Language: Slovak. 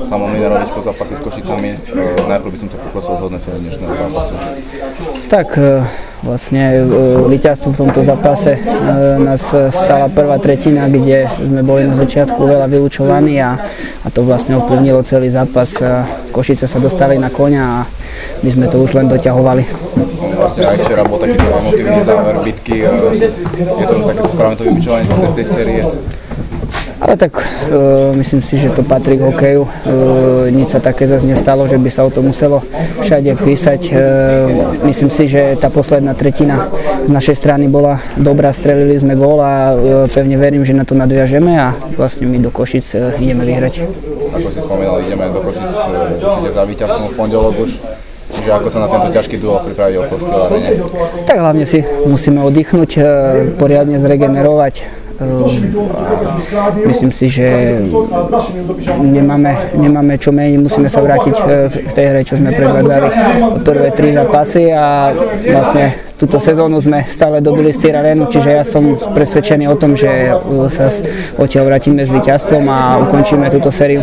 Samo Mlinárovič po zápase s Košicami. Najprv by som to poprosil zhodnotenie dnešného zápasu. Tak vlastne víťazstvo v tomto zápase nás stala prvá tretina, kde sme boli na začiatku veľa vylučovaní a to vlastne ovplyvnilo celý zápas. Košice sa dostali na koňa a my sme to už len doťahovali. Vlastne aj včera bol taký emotívny záver bitky. Je to už takéto správne to vybičovanie z tej série? Ale tak myslím si, že to patrí k hokeju. Nič sa také zase nestalo, že by sa o to muselo všade písať. Myslím si, že tá posledná tretina z našej strany bola dobrá, strelili sme gól a pevne verím, že na to nadviažeme a vlastne my do Košic ideme vyhrať. Ako si spomínal, ideme do Košic určite za víťazstvom v pondelok už. Čiže ako sa na tento ťažký duel pripraviť o Košice Arene? Tak hlavne si musíme oddychnúť, poriadne zregenerovať. Myslím si, že nemáme čo meniť, musíme sa vrátiť k tej hre, čo sme predvádzali prvé 3 zápasy a vlastne túto sezónu sme stále dobili Stýr Arenu, čiže ja som presvedčený o tom, že sa odtiaľ vrátime s víťazstvom a ukončíme túto sériu.